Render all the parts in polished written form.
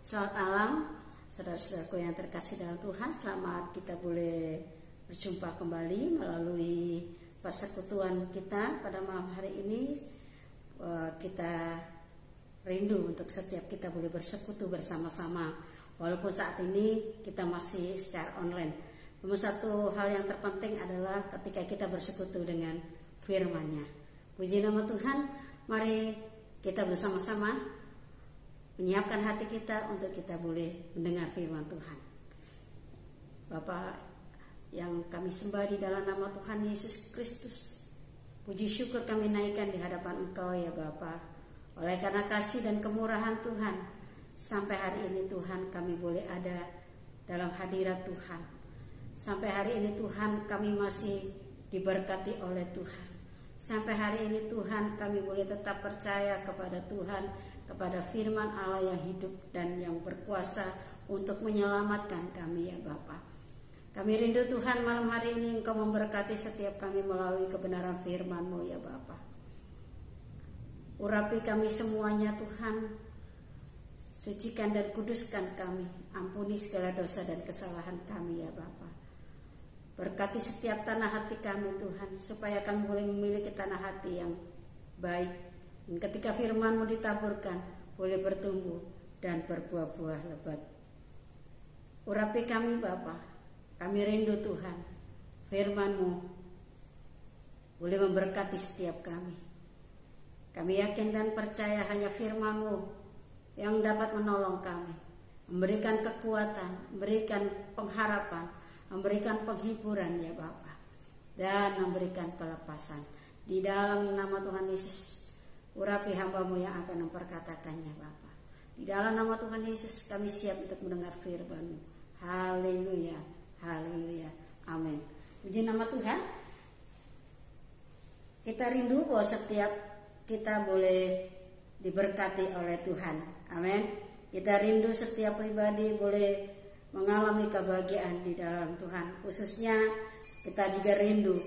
Selamat malam, saudara-saudaraku yang terkasih dalam Tuhan. Selamat kita boleh berjumpa kembali melalui persekutuan kita pada malam hari ini. Kita rindu untuk setiap kita boleh bersekutu bersama-sama, walaupun saat ini kita masih secara online. Namun satu hal yang terpenting adalah ketika kita bersekutu dengan firman-Nya. Puji nama Tuhan, mari kita bersama-sama menyiapkan hati kita untuk kita boleh mendengar firman Tuhan. Bapa yang kami sembah di dalam nama Tuhan Yesus Kristus, puji syukur kami naikkan di hadapan Engkau ya Bapa. Oleh karena kasih dan kemurahan Tuhan, sampai hari ini Tuhan kami boleh ada dalam hadirat Tuhan. Sampai hari ini Tuhan kami masih diberkati oleh Tuhan. Sampai hari ini Tuhan kami boleh tetap percaya kepada Tuhan, kepada firman Allah yang hidup dan yang berkuasa untuk menyelamatkan kami ya Bapa. Kami rindu Tuhan malam hari ini Engkau memberkati setiap kami melalui kebenaran firman-Mu ya Bapa. Urapi kami semuanya Tuhan, sucikan dan kuduskan kami, ampuni segala dosa dan kesalahan kami ya Bapa. Berkati setiap tanah hati kami Tuhan, supaya kami boleh memiliki tanah hati yang baik. Dan ketika firman-Mu ditaburkan, boleh bertumbuh dan berbuah-buah lebat. Urapi kami Bapa, kami rindu Tuhan, firman-Mu boleh memberkati setiap kami. Kami yakin dan percaya hanya firman-Mu yang dapat menolong kami, memberikan kekuatan, memberikan pengharapan, memberikan penghiburan ya Bapa, dan memberikan kelepasan. Di dalam nama Tuhan Yesus, urapi hamba-Mu yang akan memperkatakannya Bapa. Di dalam nama Tuhan Yesus kami siap untuk mendengar firman-Mu. Haleluya, haleluya, amin. Puji nama Tuhan. Kita rindu bahwa setiap kita boleh diberkati oleh Tuhan, amin. Kita rindu setiap pribadi boleh mengalami kebahagiaan di dalam Tuhan. Khususnya kita juga rindu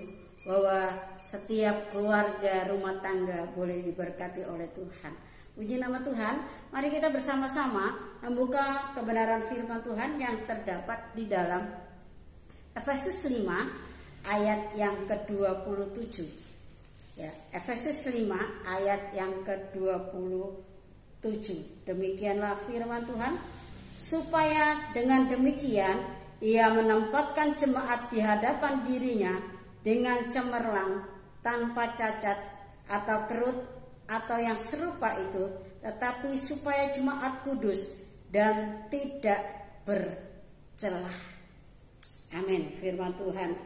bahwa setiap keluarga rumah tangga boleh diberkati oleh Tuhan. Puji nama Tuhan. Mari kita bersama-sama membuka kebenaran firman Tuhan yang terdapat di dalam Efesus 5 ayat yang ke-27. Ya, Efesus 5 ayat yang ke-27. Demikianlah firman Tuhan. Supaya dengan demikian ia menempatkan jemaat di hadapan dirinya dengan cemerlang, tanpa cacat atau kerut atau yang serupa itu, tetapi supaya jemaat kudus dan tidak bercelah. Amin. Firman Tuhan.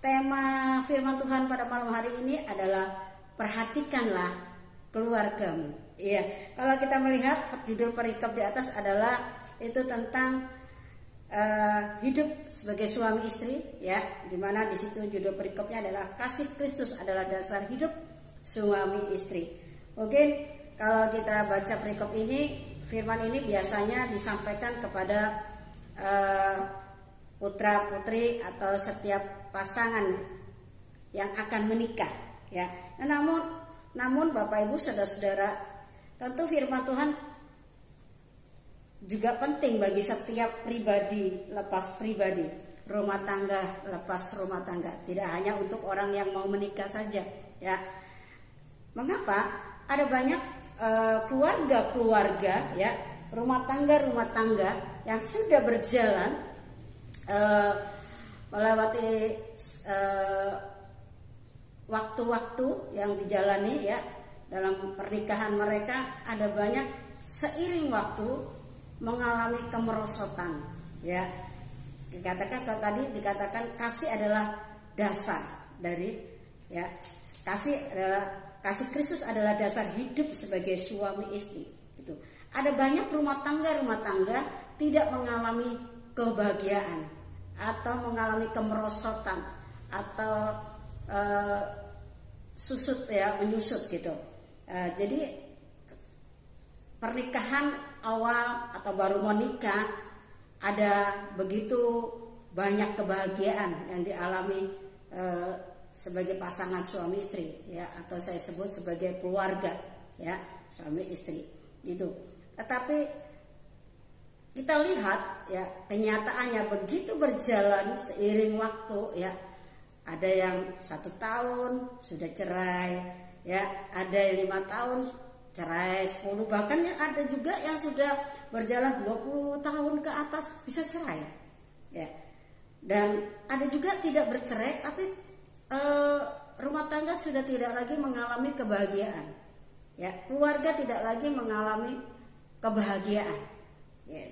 Tema firman Tuhan pada malam hari ini adalah perhatikanlah keluargamu. Iya, kalau kita melihat judul perikop di atas adalah itu tentang hidup sebagai suami istri, ya, dimana di situ judul perikopnya adalah kasih Kristus adalah dasar hidup suami istri. Oke, kalau kita baca perikop ini, firman ini biasanya disampaikan kepada putra putri atau setiap pasangan yang akan menikah, ya. Namun Bapak Ibu saudara-saudara, tentu firman Tuhan juga penting bagi setiap pribadi lepas pribadi, rumah tangga lepas rumah tangga. Tidak hanya untuk orang yang mau menikah saja, ya. Mengapa? Ada banyak keluarga-keluarga, ya, rumah tangga yang sudah berjalan melewati waktu-waktu yang dijalani, ya, dalam pernikahan mereka. Ada banyak seiring waktu mengalami kemerosotan, ya. Dikatakan kasih adalah dasar dari, ya, kasih Kristus adalah dasar hidup sebagai suami istri. Itu. Ada banyak rumah tangga tidak mengalami kebahagiaan atau mengalami kemerosotan atau menyusut gitu. Jadi pernikahan awal atau baru menikah ada begitu banyak kebahagiaan yang dialami sebagai pasangan suami istri, ya, atau saya sebut sebagai keluarga, ya, suami istri itu. Tetapi kita lihat ya kenyataannya begitu berjalan seiring waktu ya, ada yang 1 tahun sudah cerai ya, ada yang 5 tahun cerai, 10, bahkan ada juga yang sudah berjalan 20 tahun ke atas bisa cerai ya. Dan ada juga tidak bercerai tapi rumah tangga sudah tidak lagi mengalami kebahagiaan ya, keluarga tidak lagi mengalami kebahagiaan ya.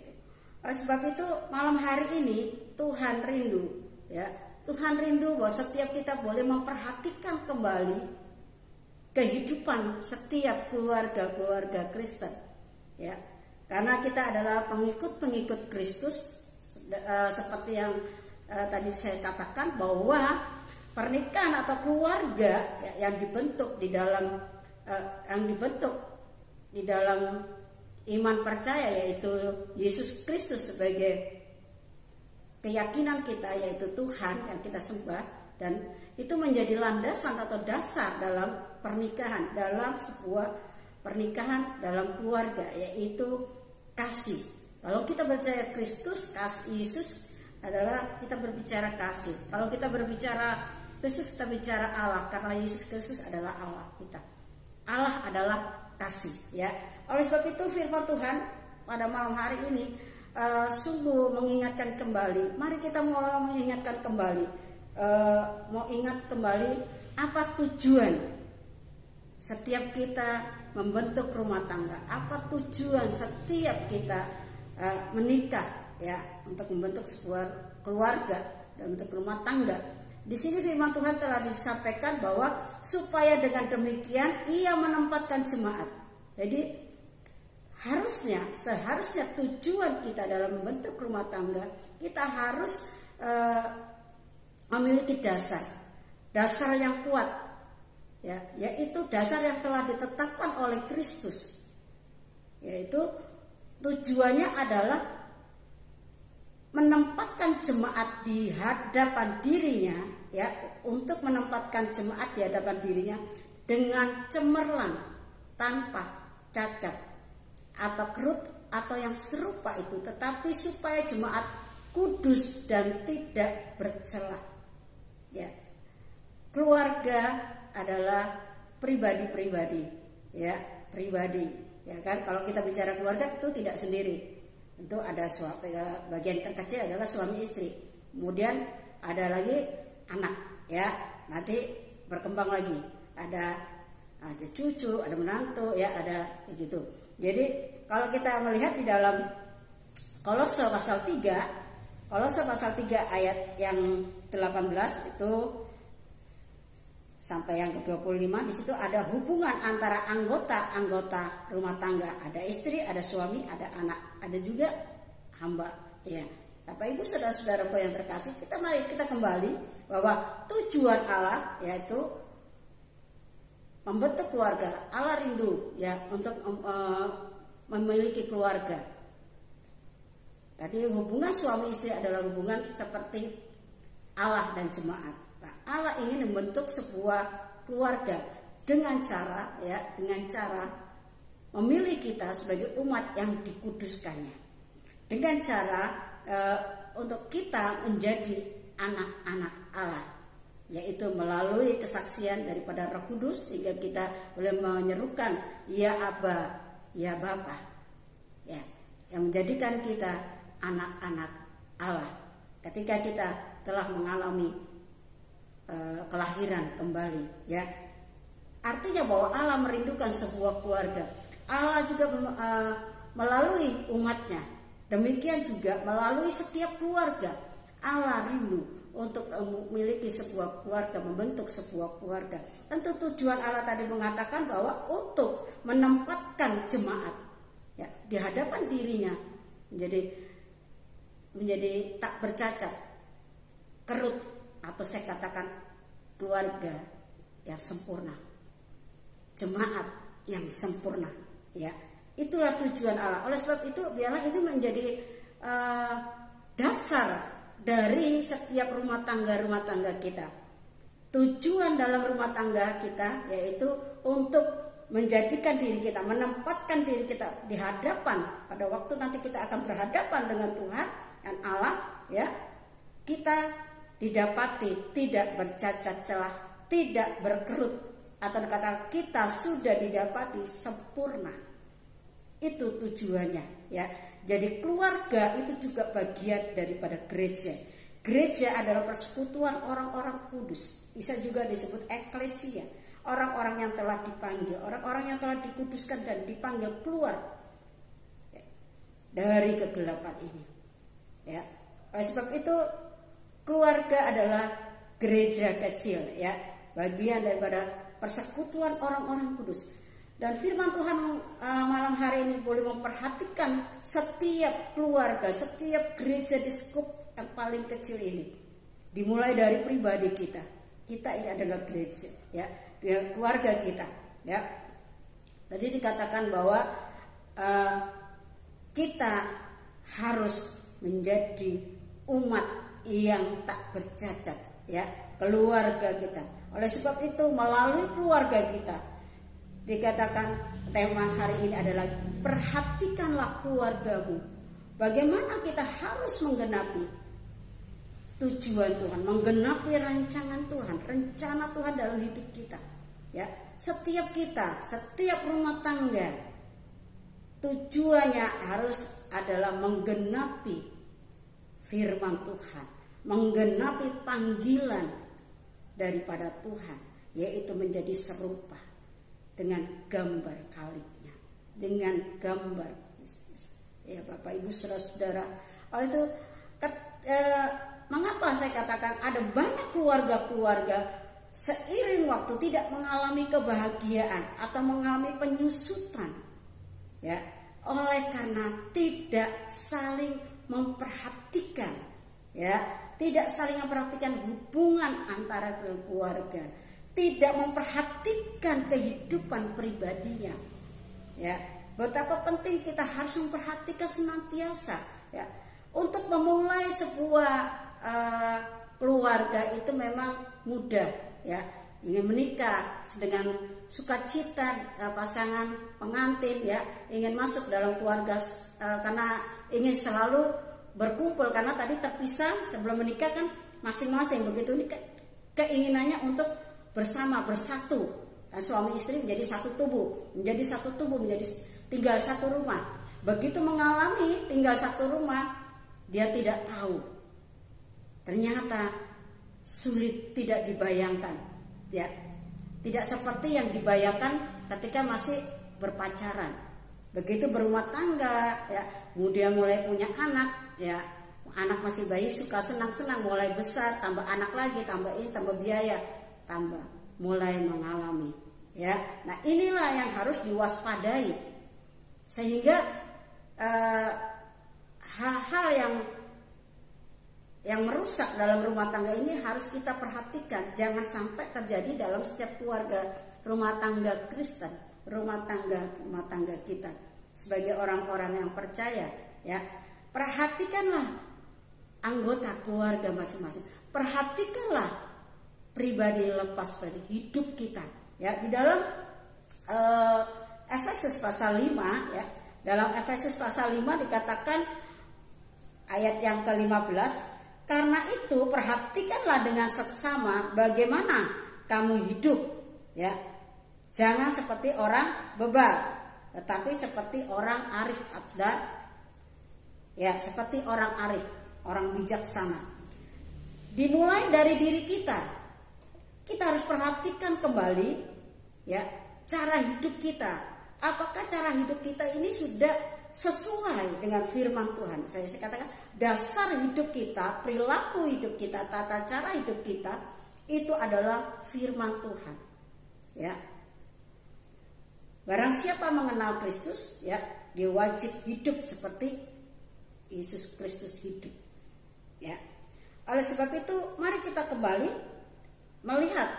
Oleh sebab itu malam hari ini Tuhan rindu ya, Tuhan rindu bahwa setiap kita boleh memperhatikan kembali kehidupan setiap keluarga Kristen ya, karena kita adalah pengikut Kristus seperti yang tadi saya katakan bahwa pernikahan atau keluarga ya, yang dibentuk di dalam iman percaya, yaitu Yesus Kristus sebagai keyakinan kita, yaitu Tuhan yang kita sembah, dan itu menjadi landasan atau dasar dalam pernikahan, dalam sebuah pernikahan dalam keluarga, yaitu kasih. Kalau kita percaya Kristus, kasih Yesus adalah kita berbicara kasih. Kalau kita berbicara Kristus, kita bicara Allah, karena Yesus Kristus adalah Allah kita. Allah adalah kasih ya. Oleh sebab itu firman Tuhan pada malam hari ini sungguh mengingatkan kembali. Mari kita mulai mengingatkan kembali, mau ingat kembali apa tujuan setiap kita membentuk rumah tangga, apa tujuan setiap kita menikah ya, untuk membentuk sebuah keluarga dan untuk rumah tangga. Di sini firman Tuhan telah disampaikan bahwa supaya dengan demikian ia menempatkan jemaat. Jadi seharusnya tujuan kita dalam membentuk rumah tangga, kita harus memiliki dasar yang kuat ya, yaitu dasar yang telah ditetapkan oleh Kristus, yaitu tujuannya adalah menempatkan jemaat di hadapan dirinya ya, untuk menempatkan jemaat di hadapan dirinya dengan cemerlang, tanpa cacat atau kerut atau yang serupa itu, tetapi supaya jemaat kudus dan tidak bercela ya. Keluarga adalah pribadi ya, pribadi ya kan. Kalau kita bicara keluarga itu tidak sendiri, tentu ada suatu bagian terkecil adalah suami istri, kemudian ada lagi anak ya, nanti berkembang lagi ada cucu, ada menantu ya, ada begitu. Jadi kalau kita melihat di dalam Kolose pasal 3 ayat yang 18 itu sampai yang ke-25, di situ ada hubungan antara anggota rumah tangga, ada istri, ada suami, ada anak, ada juga hamba ya. Bapak Ibu saudara-saudaraku yang terkasih, mari kita kembali bahwa tujuan Allah yaitu membentuk keluarga. Allah rindu ya untuk memiliki keluarga. Tadi hubungan suami istri adalah hubungan seperti Allah dan jemaat. Nah, Allah ingin membentuk sebuah keluarga dengan cara memilih kita sebagai umat yang dikuduskannya, dengan cara untuk kita menjadi anak-anak Allah, yaitu melalui kesaksian daripada Roh Kudus, sehingga kita boleh menyerukan ya Aba, ya Bapa ya, yang menjadikan kita anak-anak Allah ketika kita telah mengalami kelahiran kembali ya. Artinya bahwa Allah merindukan sebuah keluarga. Allah juga melalui umatnya, demikian juga melalui setiap keluarga Allah rindu untuk memiliki sebuah keluarga, membentuk sebuah keluarga. Tentu tujuan Allah tadi mengatakan bahwa untuk menempatkan jemaat ya di hadapan dirinya menjadi tak bercacat, kerut, atau saya katakan keluarga yang sempurna, jemaat yang sempurna ya. Itulah tujuan Allah. Oleh sebab itu biarlah ini menjadi dasar dari setiap rumah tangga kita. Tujuan dalam rumah tangga kita yaitu untuk menjadikan diri kita, menempatkan diri kita di hadapan pada waktu nanti kita akan berhadapan dengan Tuhan dan Allah, ya, kita didapati tidak bercacat celah, tidak berkerut, atau kata kita sudah didapati sempurna. Itu tujuannya, ya. Jadi keluarga itu juga bagian daripada gereja. Gereja adalah persekutuan orang-orang kudus, bisa juga disebut eklesia. Orang-orang yang telah dipanggil, orang-orang yang telah dikuduskan dan dipanggil keluar dari kegelapan ini. Ya, oleh sebab itu keluarga adalah gereja kecil, ya, bagian daripada persekutuan orang-orang kudus. Dan firman Tuhan malam hari ini boleh memperhatikan setiap keluarga, setiap gereja di skup yang paling kecil ini. Dimulai dari pribadi kita. Kita ini adalah gereja, ya. Keluarga kita, ya. Tadi dikatakan bahwa kita harus menjadi umat yang tak bercacat, ya, keluarga kita. Oleh sebab itu melalui keluarga kita dikatakan tema hari ini adalah perhatikanlah keluargamu. Bagaimana kita harus menggenapi tujuan Tuhan, menggenapi rancangan Tuhan, rencana Tuhan dalam hidup kita. Ya, setiap kita, setiap rumah tangga tujuannya harus adalah menggenapi firman Tuhan, menggenapi panggilan daripada Tuhan, yaitu menjadi serupa dengan gambar kalibnya, dengan gambar Kristus. Ya Bapak Ibu saudara-saudara, oleh itu mengapa saya katakan ada banyak keluarga-keluarga seiring waktu tidak mengalami kebahagiaan atau mengalami penyusutan, ya, oleh karena tidak saling memperhatikan, ya, tidak saling memperhatikan hubungan antara keluarga, tidak memperhatikan kehidupan pribadinya, ya. Betapa penting kita harus memperhatikan senantiasa, ya, untuk memulai sebuah keluarga itu memang mudah, ya. Ingin menikah dengan sukacita pasangan pengantin, ya, ingin masuk dalam keluarga karena ingin selalu berkumpul, karena tadi terpisah sebelum menikah kan masing-masing begitu, ini keinginannya untuk bersama, bersatu, dan suami istri menjadi satu tubuh, menjadi tinggal satu rumah. Begitu mengalami tinggal satu rumah, dia tidak tahu, ternyata sulit, tidak dibayangkan, ya, tidak seperti yang dibayangkan ketika masih berpacaran. Begitu berumah tangga, ya, kemudian mulai punya anak, ya, anak masih bayi suka senang-senang, mulai besar, tambah anak lagi, tambah ini, tambah biaya, tambah mulai mengalami, ya. Nah inilah yang harus diwaspadai, sehingga hal-hal yang merusak dalam rumah tangga ini harus kita perhatikan, jangan sampai terjadi dalam setiap keluarga rumah tangga Kristen, rumah tangga kita sebagai orang-orang yang percaya, ya. Perhatikanlah anggota keluarga masing-masing, perhatikanlah pribadi lepas dari hidup kita, ya. Di dalam Efesus pasal 5, ya, dalam Efesus pasal 5 dikatakan ayat yang ke-15, karena itu perhatikanlah dengan seksama bagaimana kamu hidup, ya. Jangan seperti orang bebal, tetapi seperti orang arif dan, ya, seperti orang arif, orang bijaksana. Dimulai dari diri kita. Kita harus perhatikan kembali, ya, cara hidup kita. Apakah cara hidup kita ini sudah sesuai dengan firman Tuhan? Saya katakan dasar hidup kita, perilaku hidup kita, tata cara hidup kita itu adalah firman Tuhan, ya. Barang siapa mengenal Kristus, ya, dia wajib hidup seperti Yesus Kristus hidup, ya. Oleh sebab itu mari kita kembali melihat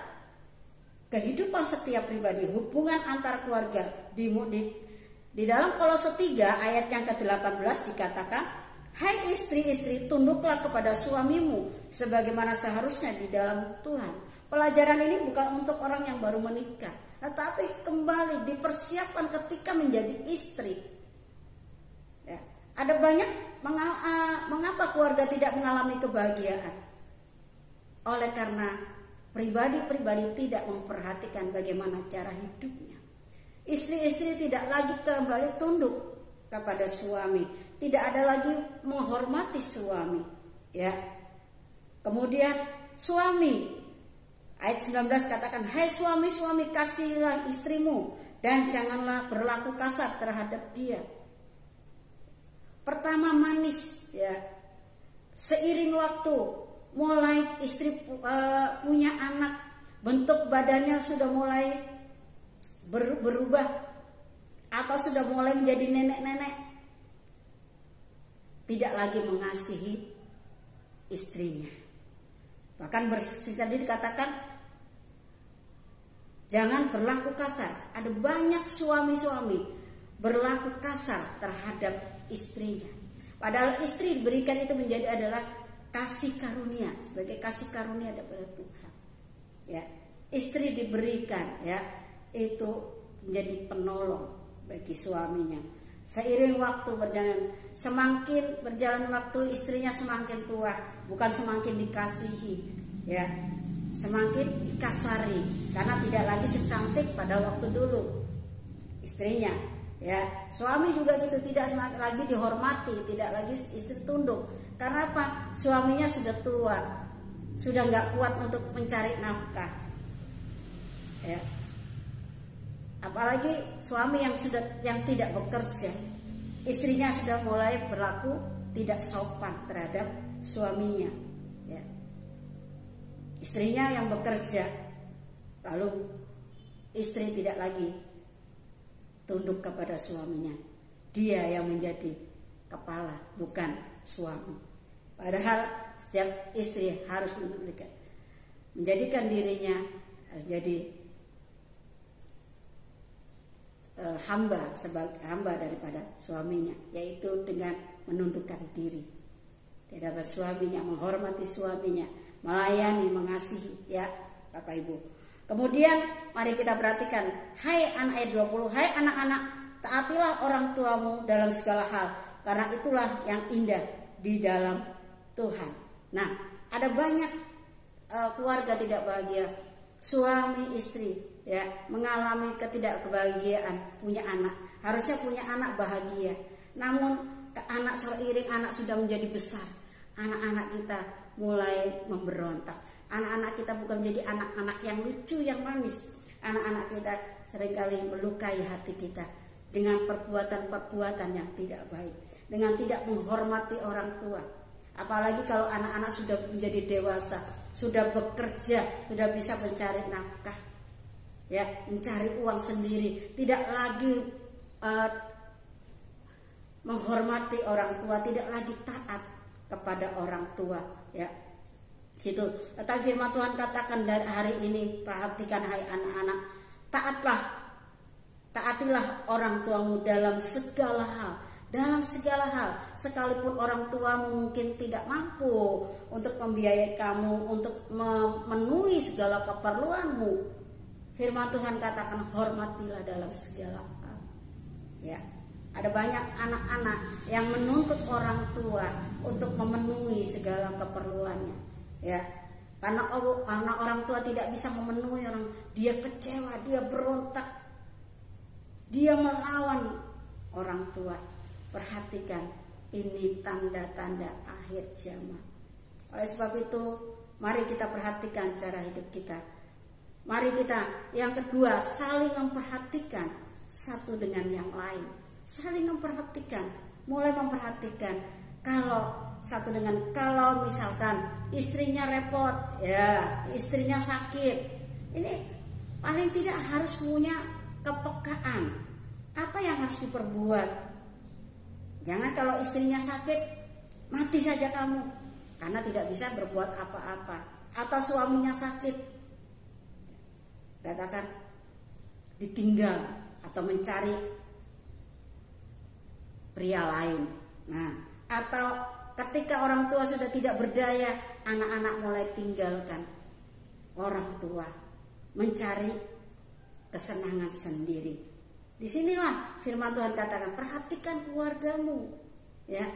kehidupan setiap pribadi, hubungan antar keluarga. Di dalam Kolose 3 ayat yang ke-18 dikatakan, hai istri-istri, tunduklah kepada suamimu sebagaimana seharusnya di dalam Tuhan. Pelajaran ini bukan untuk orang yang baru menikah, tetapi kembali dipersiapkan ketika menjadi istri. Ya. Ada banyak mengapa keluarga tidak mengalami kebahagiaan? Oleh karena pribadi-pribadi tidak memperhatikan bagaimana cara hidupnya. Istri-istri tidak lagi kembali tunduk kepada suami, tidak ada lagi menghormati suami, ya. Kemudian suami, ayat 19 katakan, hai suami-suami, kasihilah istrimu dan janganlah berlaku kasar terhadap dia. Pertama manis, ya. Seiring waktu mulai istri punya anak, bentuk badannya sudah mulai berubah atau sudah mulai menjadi nenek-nenek, tidak lagi mengasihi istrinya. Bahkan tadi dikatakan jangan berlaku kasar. Ada banyak suami-suami berlaku kasar terhadap istrinya. Padahal istri diberikan itu adalah kasih karunia, sebagai kasih karunia daripada Tuhan. Ya, istri diberikan, ya, itu menjadi penolong bagi suaminya. Seiring waktu berjalan, semakin berjalan waktu istrinya semakin tua, bukan semakin dikasihi, ya, semakin dikasari karena tidak lagi secantik pada waktu dulu istrinya, ya. Suami juga gitu, tidak semakin lagi dihormati, tidak lagi istri tunduk. Karena apa? Suaminya sudah tua, sudah nggak kuat untuk mencari nafkah, ya. Apalagi suami yang tidak bekerja, istrinya sudah mulai berlaku tidak sopan terhadap suaminya, ya. Istrinya yang bekerja, lalu istri tidak lagi tunduk kepada suaminya. Dia yang menjadi kepala, bukan suami. Padahal setiap istri harus menjadikan dirinya jadi sebagai hamba daripada suaminya, yaitu dengan menundukkan diri di hadapan suaminya, menghormati suaminya, melayani, mengasihi, ya Bapak Ibu. Kemudian mari kita perhatikan, hai anak, ayat 20, hai anak-anak, taatilah orang tuamu dalam segala hal, karena itulah yang indah di dalam Tuhan. Nah, ada banyak keluarga tidak bahagia, suami istri, ya, mengalami ketidakkebahagiaan, punya anak, harusnya punya anak bahagia. Namun anak seiring anak sudah menjadi besar, anak-anak kita mulai memberontak. Anak-anak kita bukan menjadi anak-anak yang lucu, yang manis. Anak-anak kita seringkali melukai hati kita dengan perbuatan-perbuatan yang tidak baik, dengan tidak menghormati orang tua. Apalagi kalau anak-anak sudah menjadi dewasa, sudah bekerja, sudah bisa mencari nafkah, ya, mencari uang sendiri, tidak lagi menghormati orang tua, tidak lagi taat kepada orang tua, ya. Situ. Tetapi firman Tuhan katakan dari hari ini, perhatikan hai anak-anak, taatilah orang tuamu dalam segala hal. Dalam segala hal, sekalipun orang tuamu mungkin tidak mampu untuk membiayai kamu, untuk memenuhi segala keperluanmu, firman Tuhan katakan hormatilah dalam segala hal. Ya, ada banyak anak-anak yang menuntut orang tua untuk memenuhi segala keperluannya. Ya, karena orang tua tidak bisa memenuhi dia kecewa, dia berontak, dia melawan orang tua. Perhatikan, ini tanda-tanda akhir zaman. Oleh sebab itu, mari kita perhatikan cara hidup kita. Mari kita, yang kedua, saling memperhatikan satu dengan yang lain. Saling memperhatikan, mulai memperhatikan. Kalau misalkan istrinya repot, ya, istrinya sakit, ini paling tidak harus punya kepekaan. Apa yang harus diperbuat? Jangan kalau istrinya sakit, mati saja kamu, karena tidak bisa berbuat apa-apa. Atau suaminya sakit, katakan ditinggal atau mencari pria lain. Nah, atau ketika orang tua sudah tidak berdaya, anak-anak mulai tinggalkan orang tua, mencari kesenangan sendiri. Disinilah firman Tuhan katakan, perhatikan keluargamu, ya.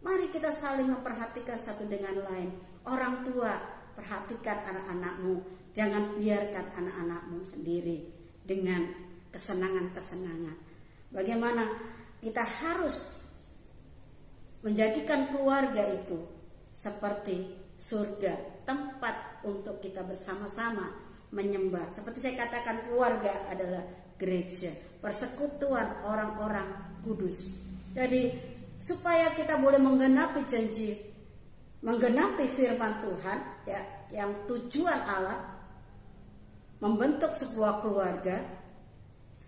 Mari kita saling memperhatikan satu dengan lain. Orang tua, perhatikan anak-anakmu. Jangan biarkan anak-anakmu sendiri dengan kesenangan-kesenangan. Bagaimana kita harus menjadikan keluarga itu seperti surga, tempat untuk kita bersama-sama menyembah. Seperti saya katakan, keluarga adalah gereja, persekutuan orang-orang kudus. Jadi supaya kita boleh menggenapi janji, menggenapi firman Tuhan, ya, yang tujuan Allah membentuk sebuah keluarga,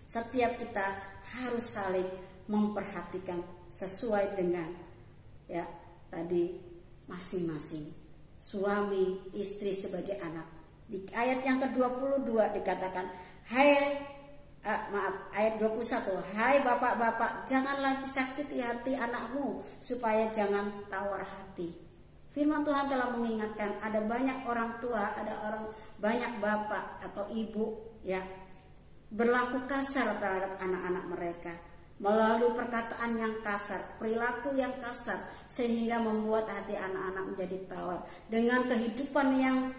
setiap kita harus saling memperhatikan sesuai dengan, ya, tadi masing-masing, suami, istri sebagai anak. Di ayat yang ke-22 dikatakan, ayat 21, hai bapak-bapak, janganlah disakiti hati anakmu, supaya jangan tawar hati. Firman Tuhan telah mengingatkan, ada banyak orang tua, banyak bapak atau ibu, ya, berlaku kasar terhadap anak-anak mereka melalui perkataan yang kasar, perilaku yang kasar, sehingga membuat hati anak-anak menjadi tawar. Dengan kehidupan yang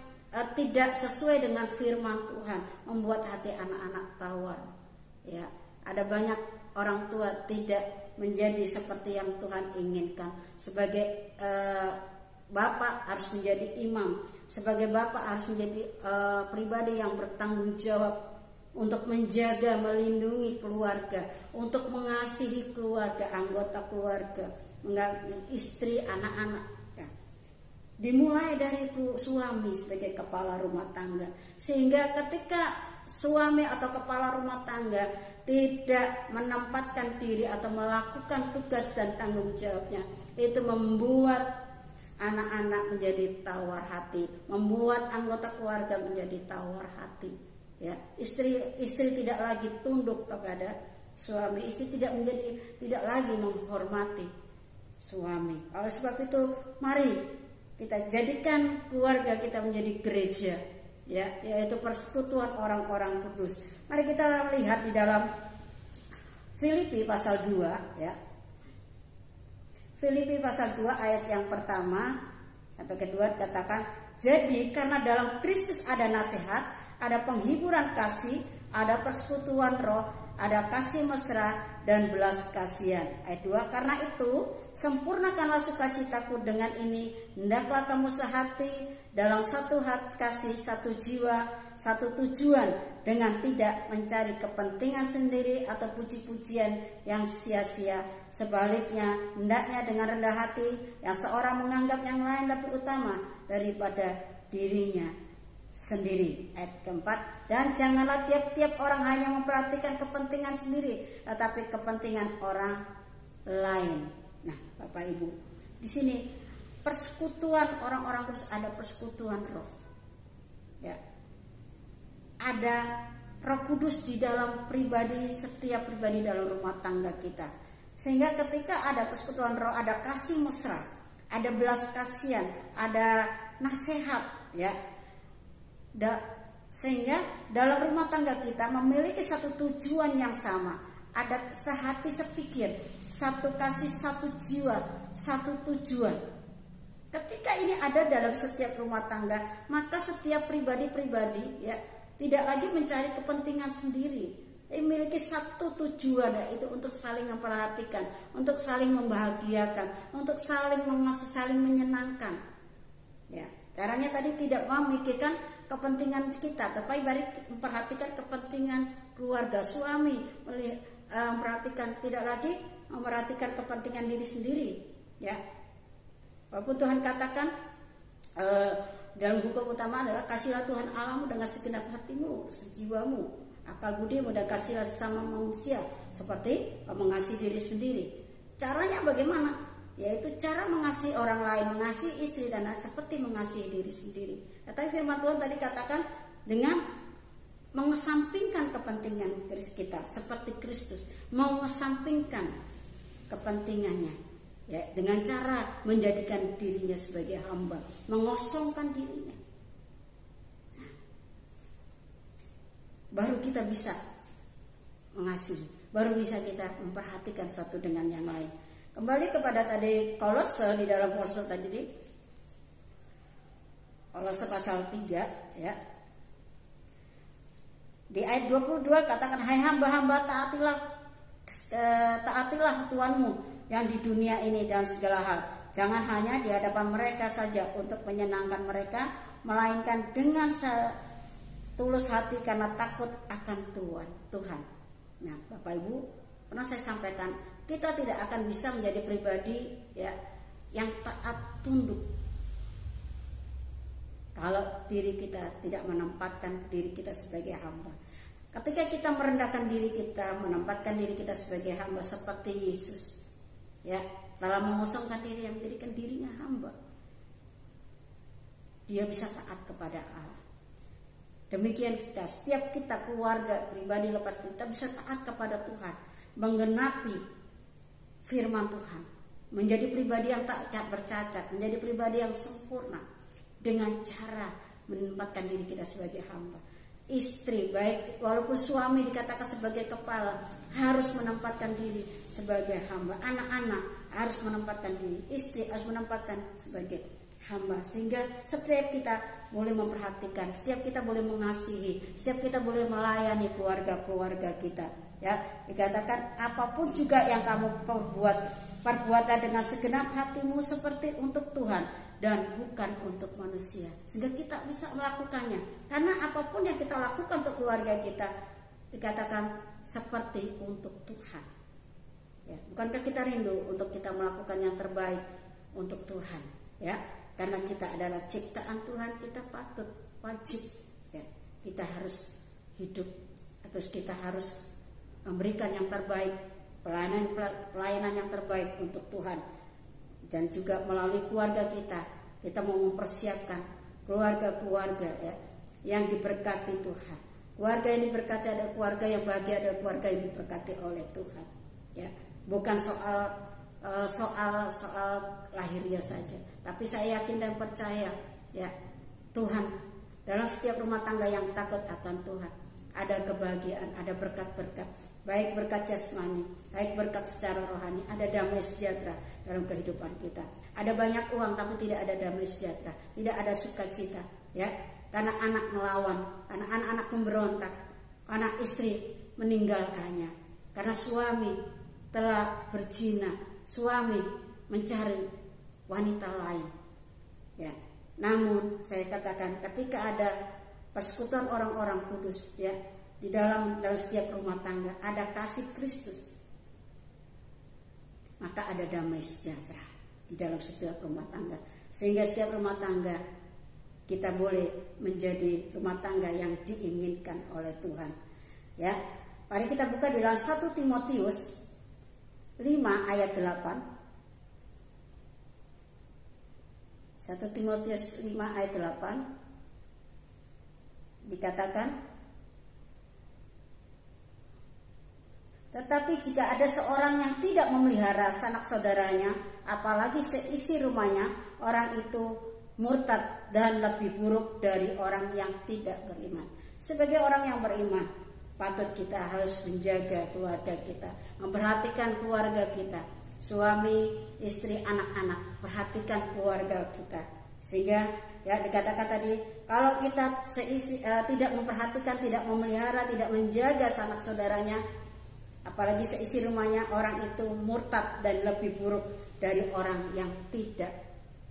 tidak sesuai dengan firman Tuhan, membuat hati anak-anak tawar. Ya, ada banyak orang tua tidak menjadi seperti yang Tuhan inginkan. Sebagai bapak harus menjadi imam, sebagai bapak harus menjadi pribadi yang bertanggung jawab untuk menjaga, melindungi keluarga, untuk mengasihi keluarga, anggota keluarga, istri, anak-anak. Ya. Dimulai dari suami sebagai kepala rumah tangga, sehingga ketika suami atau kepala rumah tangga tidak menempatkan diri atau melakukan tugas dan tanggung jawabnya, itu membuat anak-anak menjadi tawar hati, membuat anggota keluarga menjadi tawar hati. Ya, istri tidak lagi tunduk kepada suami, istri tidak lagi menghormati suami. Oleh sebab itu, mari kita jadikan keluarga kita menjadi gereja, ya, yaitu persekutuan orang-orang kudus. Mari kita lihat di dalam Filipi pasal 2, ya. Filipi pasal 2 ayat yang pertama sampai kedua katakan, jadi karena dalam Kristus ada nasihat, ada penghiburan kasih, ada persekutuan roh, ada kasih mesra dan belas kasihan. Ayat 2, karena itu sempurnakanlah sukacitaku dengan ini, hendaklah kamu sehati dalam satu hati kasih, satu jiwa, satu tujuan, dengan tidak mencari kepentingan sendiri atau puji-pujian yang sia-sia. Sebaliknya, hendaknya dengan rendah hati, yang seorang menganggap yang lain lebih utama daripada dirinya sendiri. Ayat keempat, dan janganlah tiap-tiap orang hanya memperhatikan kepentingan sendiri, tetapi kepentingan orang lain. Nah, Bapak Ibu, di sini persekutuan orang-orang kudus, ada persekutuan roh, ya, ada Roh Kudus di dalam pribadi, setiap pribadi dalam rumah tangga kita, sehingga ketika ada persekutuan roh, ada kasih mesra, ada belas kasihan, ada nasihat, ya. Sehingga dalam rumah tangga kita memiliki satu tujuan yang sama, ada sehati sepikir, satu kasih, satu jiwa, satu tujuan. Ketika ini ada dalam setiap rumah tangga, maka setiap pribadi-pribadi, ya, tidak lagi mencari kepentingan sendiri, memiliki satu tujuan, yaitu untuk saling memperhatikan, untuk saling membahagiakan, untuk saling mengasihi, saling menyenangkan. Ya, caranya tadi tidak memikirkan kepentingan kita, tapi memperhatikan kepentingan keluarga, suami memperhatikan, tidak lagi memperhatikan kepentingan diri sendiri, ya. Walaupun Tuhan katakan dalam hukum utama adalah kasihlah Tuhan Allahmu dengan segenap hatimu, sejiwamu, akal budimu, dan kasihlah sesama manusia seperti mengasihi diri sendiri. Caranya bagaimana? Yaitu cara mengasihi orang lain, mengasihi istri dan anak seperti mengasihi diri sendiri. Tapi firman Tuhan tadi katakan dengan mengesampingkan kepentingan kita seperti Kristus, mengesampingkan kepentingannya, ya, dengan cara menjadikan dirinya sebagai hamba, mengosongkan dirinya. baru kita bisa mengasihi, baru bisa kita memperhatikan satu dengan yang lain. Kembali kepada tadi Kolose, di dalam Kolose tadi, Kolose pasal 3 ya. Di ayat 22 katakan, hai hamba-hamba, taatilah Tuhanmu yang di dunia ini dan segala hal. Jangan hanya di hadapan mereka saja untuk menyenangkan mereka, melainkan dengan tulus hati karena takut akan Tuhan. Nah, Bapak Ibu, pernah saya sampaikan, kita tidak akan bisa menjadi pribadi ya yang taat tunduk kalau diri kita tidak menempatkan diri kita sebagai hamba. Ketika kita merendahkan diri kita, menempatkan diri kita sebagai hamba seperti Yesus, ya, dalam mengosongkan diri, yang menjadikan dirinya hamba, dia bisa taat kepada Allah. Demikian setiap kita keluarga pribadi lepas kita bisa taat kepada Tuhan, menggenapi firman Tuhan, menjadi pribadi yang tak bercacat, menjadi pribadi yang sempurna dengan cara menempatkan diri kita sebagai hamba. Istri, baik walaupun suami dikatakan sebagai kepala, harus menempatkan diri sebagai hamba. Anak-anak harus menempatkan diri, istri harus menempatkan sebagai hamba, sehingga setiap kita boleh memperhatikan, setiap kita boleh mengasihi, setiap kita boleh melayani keluarga kita. Ya, dikatakan apapun juga yang kamu perbuatlah dengan segenap hatimu seperti untuk Tuhan dan bukan untuk manusia, sehingga kita bisa melakukannya. Karena apapun yang kita lakukan untuk keluarga kita, dikatakan seperti untuk Tuhan. Ya, bukankah kita rindu untuk kita melakukan yang terbaik untuk Tuhan? Ya, karena kita adalah ciptaan Tuhan, kita patut, wajib, ya, kita harus hidup atau kita harus memberikan yang terbaik, pelayanan yang terbaik untuk Tuhan. Dan juga melalui keluarga kita mau mempersiapkan keluarga ya, yang diberkati Tuhan. Keluarga yang diberkati adalah keluarga yang bahagia, adalah keluarga yang diberkati oleh Tuhan. Ya, bukan soal lahiriah saja, tapi saya yakin dan percaya ya, Tuhan dalam setiap rumah tangga yang takut akan Tuhan ada kebahagiaan, ada berkat-berkat, baik berkat jasmani, baik berkat secara rohani, ada damai sejahtera dalam kehidupan kita. Ada banyak uang tapi tidak ada damai sejahtera, tidak ada sukacita, ya, karena anak melawan, karena anak-anak memberontak, karena istri meninggalkannya, karena suami telah berzina, suami mencari wanita lain. Ya, namun saya katakan ketika ada persekutuan orang-orang kudus, ya, di dalam setiap rumah tangga ada kasih Kristus, maka ada damai sejahtera di dalam setiap rumah tangga, sehingga setiap rumah tangga kita boleh menjadi rumah tangga yang diinginkan oleh Tuhan. Ya, mari kita buka di dalam 1 Timotius 5 ayat 8. 1 Timotius 5 ayat 8 dikatakan, tetapi jika ada seorang yang tidak memelihara sanak saudaranya, apalagi seisi rumahnya, orang itu murtad dan lebih buruk dari orang yang tidak beriman. Sebagai orang yang beriman, patut kita harus menjaga keluarga kita, memperhatikan keluarga kita, suami, istri, anak-anak, perhatikan keluarga kita. Sehingga ya dikatakan tadi, kalau kita tidak memperhatikan, tidak memelihara, tidak menjaga sanak saudaranya, apalagi seisi rumahnya, orang itu murtad dan lebih buruk dari orang yang tidak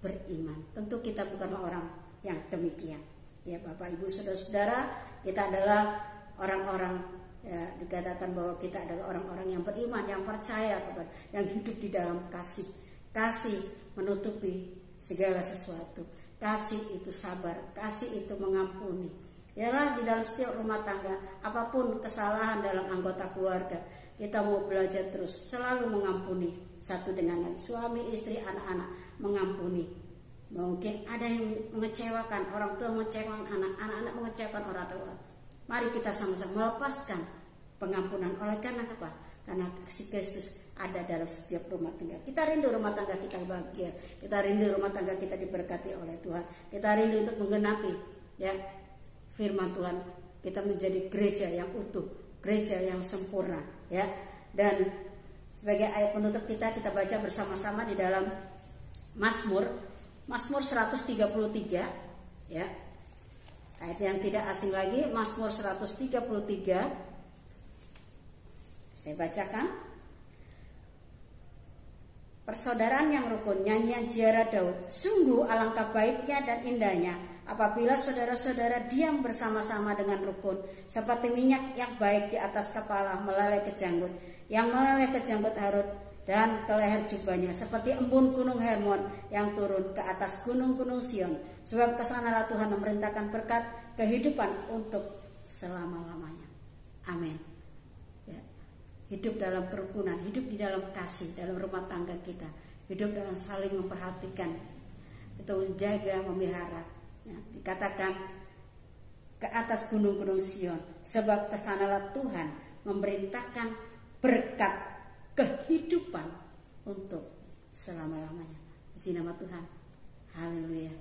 beriman. Tentu kita bukanlah orang yang demikian. Ya Bapak Ibu Saudara-saudara, kita adalah orang-orang, ya, dikatakan bahwa kita adalah orang-orang yang beriman, yang percaya kepada, yang hidup di dalam kasih. Kasih menutupi segala sesuatu. Kasih itu sabar, kasih itu mengampuni. Yalah, di dalam setiap rumah tangga, apapun kesalahan dalam anggota keluarga, kita mau belajar terus selalu mengampuni satu dengan lain, suami, istri, anak-anak, mengampuni. Mungkin ada yang mengecewakan, orang tua mengecewakan anak-anak mengecewakan orang tua. Mari kita sama-sama melepaskan pengampunan. Oleh karena apa? Karena kasih Kristus ada dalam setiap rumah tangga. Kita rindu rumah tangga kita bahagia, kita rindu rumah tangga kita diberkati oleh Tuhan, kita rindu untuk menggenapi ya firman Tuhan, kita menjadi gereja yang utuh, gereja yang sempurna, ya. Dan sebagai ayat penutup kita baca bersama-sama di dalam Mazmur 133, ya. Ayat yang tidak asing lagi, Mazmur 133. Saya bacakan. Persaudaraan yang rukun, nyanyian ziarah Daud. Sungguh alangkah baiknya dan indahnya apabila saudara-saudara diam bersama-sama dengan rukun, seperti minyak yang baik di atas kepala melalui ke janggut, yang melalui ke janggut Harut dan ke leher jubahnya, seperti embun gunung Hermon yang turun ke atas gunung-gunung Sion. Sebab kesanalah Tuhan memerintahkan berkat kehidupan untuk selama-lamanya. Amin. Ya. Hidup dalam kerukunan, hidup di dalam kasih, dalam rumah tangga kita, hidup dalam saling memperhatikan, itu menjaga, memelihara. Ya. Dikatakan ke atas gunung-gunung Sion, sebab kesanalah Tuhan memerintahkan berkat kehidupan untuk selama-lamanya. Di nama Tuhan. Haleluya.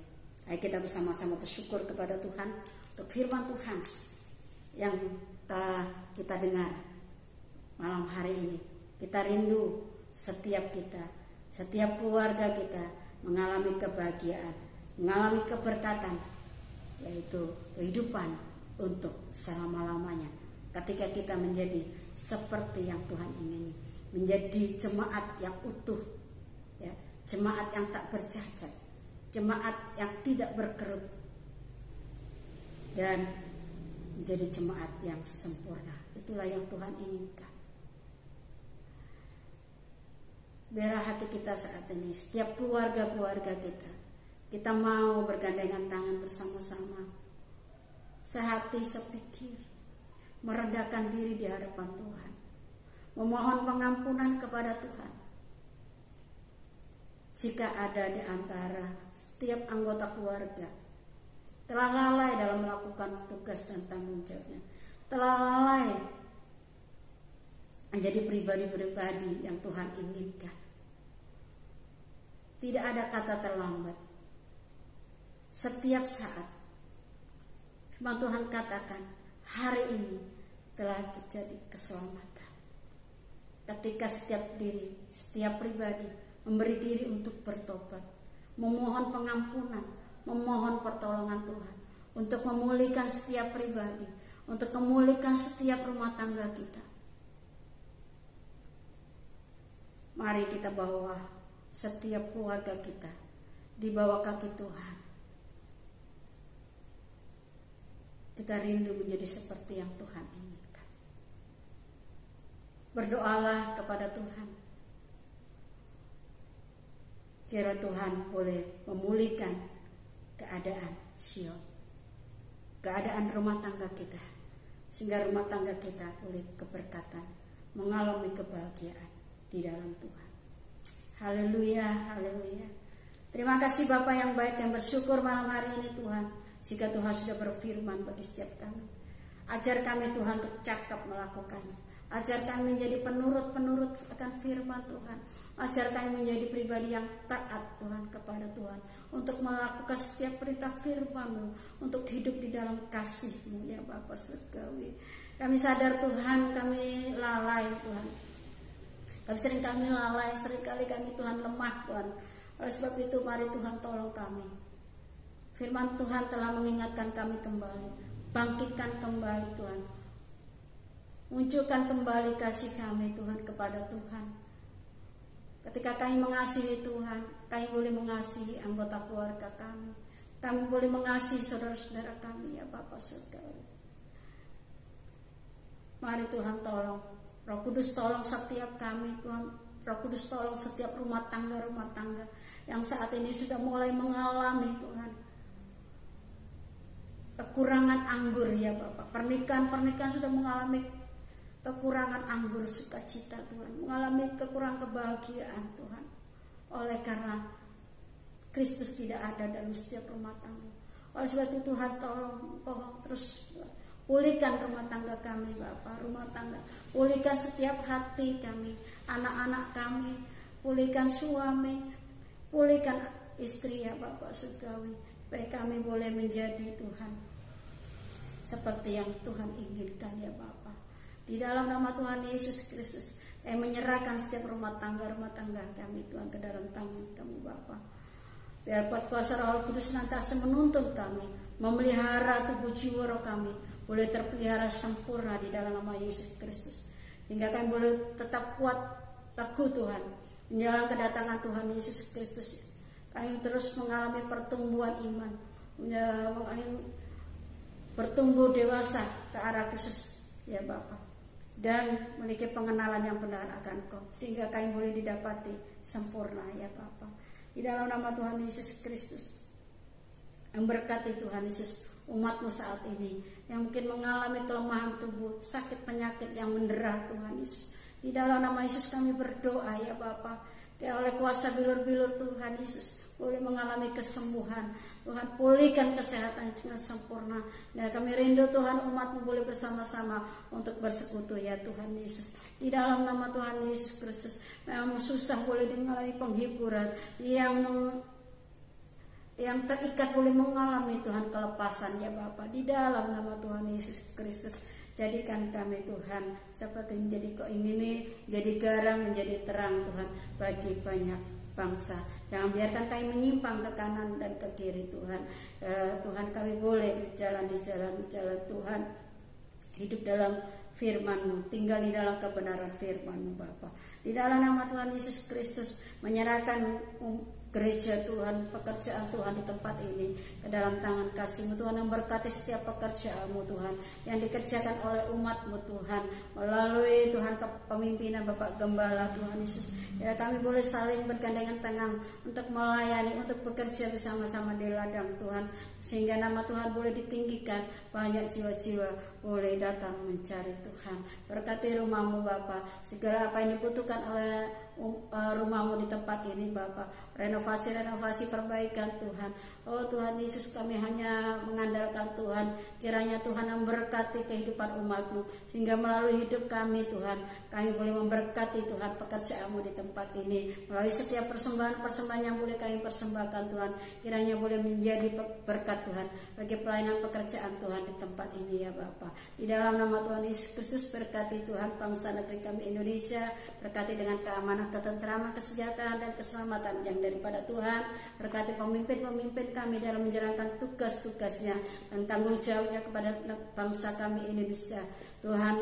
Ayo kita bersama-sama bersyukur kepada Tuhan untuk firman Tuhan yang telah kita dengar malam hari ini. Kita rindu setiap kita, setiap keluarga kita mengalami kebahagiaan, mengalami keberkatan, yaitu kehidupan untuk selama-lamanya. Ketika kita menjadi seperti yang Tuhan ingini, menjadi jemaat yang utuh, ya, jemaat yang tak bercacat, jemaat yang tidak berkerut, dan menjadi jemaat yang sempurna. Itulah yang Tuhan inginkan. Biarlah hati kita saat ini, setiap keluarga-keluarga kita mau bergandengan tangan bersama-sama, sehati sepikir, merendahkan diri di hadapan Tuhan, memohon pengampunan kepada Tuhan. Jika ada di antara setiap anggota keluarga telah lalai dalam melakukan tugas dan tanggung jawabnya, telah lalai menjadi pribadi-pribadi yang Tuhan inginkan, tidak ada kata terlambat. Setiap saat firman Tuhan katakan, hari ini telah terjadi keselamatan. Ketika setiap pribadi memberi diri untuk bertobat, memohon pengampunan, memohon pertolongan Tuhan untuk memulihkan setiap pribadi, untuk memulihkan setiap rumah tangga kita. Mari kita bawa setiap keluarga kita di bawah kaki Tuhan. Kita rindu menjadi seperti yang Tuhan inginkan. Berdoalah kepada Tuhan. Kira Tuhan boleh memulihkan keadaan Sion, keadaan rumah tangga kita, sehingga rumah tangga kita boleh keberkatan, mengalami kebahagiaan di dalam Tuhan. Haleluya, haleluya. Terima kasih Bapa yang baik, yang bersyukur malam hari ini Tuhan, jika Tuhan sudah berfirman bagi setiap kami. Ajar kami Tuhan untuk cakap melakukannya. Ajar kami menjadi penurut-penurut akan firman Tuhan. Ajar kami menjadi pribadi yang taat Tuhan kepada Tuhan, untuk melakukan setiap perintah firman-Mu, untuk hidup di dalam kasih-Mu ya Bapa surgawi. Kami sadar Tuhan, kami lalai Tuhan. Kami lalai, seringkali kami Tuhan lemah Tuhan. Oleh sebab itu mari Tuhan tolong kami. Firman Tuhan telah mengingatkan kami kembali. Bangkitkan kembali Tuhan. Munculkan kembali kasih kami Tuhan kepada Tuhan. Ketika kami mengasihi Tuhan, kami boleh mengasihi anggota keluarga kami. Kami boleh mengasihi saudara-saudara kami ya Bapa surgawi. Mari Tuhan tolong. Roh Kudus tolong setiap kami Tuhan. Roh Kudus tolong setiap rumah tangga yang saat ini sudah mulai mengalami Tuhan kekurangan anggur ya Bapak. Pernikahan sudah mengalami kekurangan anggur sukacita Tuhan, mengalami kekurangan kebahagiaan Tuhan, oleh karena Kristus tidak ada dalam setiap rumah tangga. Oleh sebab itu Tuhan tolong terus pulihkan rumah tangga kami Bapak, rumah tangga, pulihkan setiap hati kami, anak-anak kami, pulihkan suami, pulihkan istri ya Bapak surgawi, supaya kami boleh menjadi Tuhan seperti yang Tuhan inginkan ya Bapa. Di dalam nama Tuhan Yesus Kristus, kami menyerahkan setiap rumah tangga kami Tuhan ke dalam tangan Kamu Bapa. Biar kuasa Roh Kudus senantiasa menuntun kami, memelihara tubuh jiwa roh kami boleh terpelihara sempurna di dalam nama Yesus Kristus, hingga kami boleh tetap kuat teguh Tuhan menjelang kedatangan Tuhan Yesus Kristus. Kami terus mengalami pertumbuhan iman, bertumbuh dewasa ke arah Kristus ya Bapa, dan memiliki pengenalan yang benar akan Kau, sehingga kami boleh didapati sempurna ya Bapa. Di dalam nama Tuhan Yesus Kristus, memberkati Tuhan Yesus umat-Mu saat ini yang mungkin mengalami kelemahan tubuh, sakit penyakit yang mendera Tuhan Yesus. Di dalam nama Yesus kami berdoa ya Bapa, oleh kuasa bilur-bilur Tuhan Yesus boleh mengalami kesembuhan. Tuhan pulihkan kesehatan dengan sempurna. Dan kami rindu Tuhan umat-Mu boleh bersama-sama untuk bersekutu ya Tuhan Yesus. Di dalam nama Tuhan Yesus Kristus, memang susah boleh mengalami penghiburan, yang terikat boleh mengalami Tuhan kelepasan ya Bapa. Di dalam nama Tuhan Yesus Kristus, jadikan kami Tuhan seperti menjadi Kau ingini, menjadi garam, menjadi terang Tuhan bagi banyak bangsa. Jangan biarkan kami menyimpang ke kanan dan ke kiri Tuhan. Tuhan kami boleh berjalan di jalan Tuhan, hidup dalam firman-Mu, tinggal di dalam kebenaran firman-Mu Bapa. Di dalam nama Tuhan Yesus Kristus, menyerahkan gereja Tuhan, pekerjaan Tuhan di tempat ini ke dalam tangan kasih-Mu Tuhan, yang berkati setiap pekerjaan-Mu Tuhan yang dikerjakan oleh umat-Mu Tuhan, melalui Tuhan kepemimpinan Bapak Gembala Tuhan Yesus. Ya, kami boleh saling bergandengan tangan untuk melayani, untuk bekerja bersama-sama di ladang Tuhan, sehingga nama Tuhan boleh ditinggikan, banyak jiwa-jiwa boleh datang mencari Tuhan. Berkati rumah-Mu Bapa, segala apa yang dibutuhkan oleh rumah-Mu di tempat ini Bapa, renovasi perbaikan Tuhan. Oh Tuhan Yesus, kami hanya mengandalkan Tuhan, kiranya Tuhan memberkati kehidupan umat-Mu, sehingga melalui hidup kami Tuhan, kami boleh memberkati Tuhan pekerjaan-Mu di tempat ini, melalui setiap persembahan yang boleh kami persembahkan Tuhan, kiranya boleh menjadi berkat Tuhan bagi pelayanan pekerjaan Tuhan di tempat ini ya Bapa. Di dalam nama Tuhan Yesus Kristus, berkati Tuhan bangsa negeri kami Indonesia, berkati dengan keamanan, ketentraman, kesejahteraan dan keselamatan yang daripada Tuhan. Berkati pemimpin-pemimpin kami dalam menjalankan tugas-tugasnya dan tanggung jawabnya kepada bangsa kami Indonesia. Tuhan,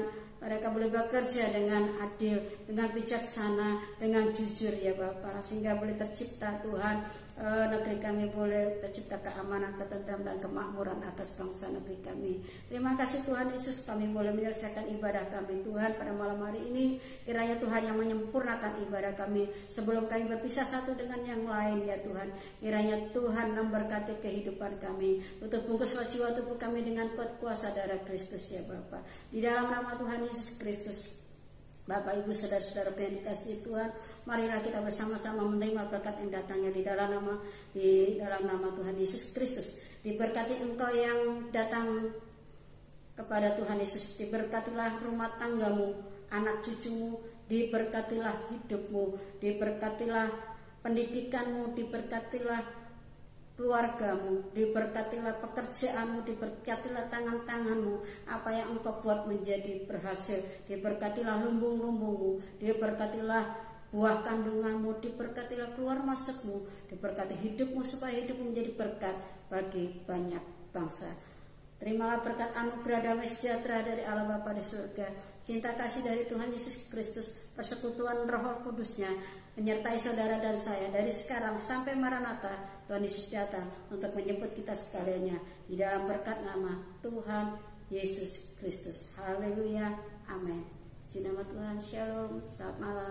mereka boleh bekerja dengan adil, dengan bijaksana, dengan jujur ya Bapa, sehingga boleh tercipta Tuhan, negeri kami boleh tercipta keamanan, ketentraman dan kemakmuran atas bangsa negeri kami. Terima kasih Tuhan Yesus, kami boleh menyelesaikan ibadah kami Tuhan pada malam hari ini. Kiranya Tuhan yang menyempurnakan ibadah kami sebelum kami berpisah satu dengan yang lain ya Tuhan. Kiranya Tuhan memberkati kehidupan kami, tutup bungkuslah jiwa tubuh kami dengan kuat kuasa darah Kristus ya Bapa. Di dalam nama Tuhan Yesus Kristus, Bapak Ibu saudara-saudara yang dikasihi Tuhan, marilah kita bersama-sama menerima berkat yang datangnya di dalam nama Tuhan Yesus Kristus. Diberkati engkau yang datang kepada Tuhan Yesus, diberkatilah rumah tanggamu, anak cucumu, diberkatilah hidupmu, diberkatilah pendidikanmu, diberkatilah keluargamu, diberkatilah pekerjaanmu, diberkatilah tangan-tanganmu, apa yang engkau buat menjadi berhasil, diberkatilah lumbung-lumbungmu, diberkatilah buah kandunganmu, diberkatilah keluar masukmu, diberkati hidupmu supaya hidupmu menjadi berkat bagi banyak bangsa. Terimalah berkat anugerah damai sejahtera dari Allah Bapa di surga, cinta kasih dari Tuhan Yesus Kristus, persekutuan Roh Kudusnya menyertai saudara dan saya dari sekarang sampai Maranatha. Tuhan Yesus datang untuk menjemput kita sekaliannya di dalam berkat nama Tuhan Yesus Kristus. Haleluya, amin. Di nama Tuhan, shalom, selamat malam.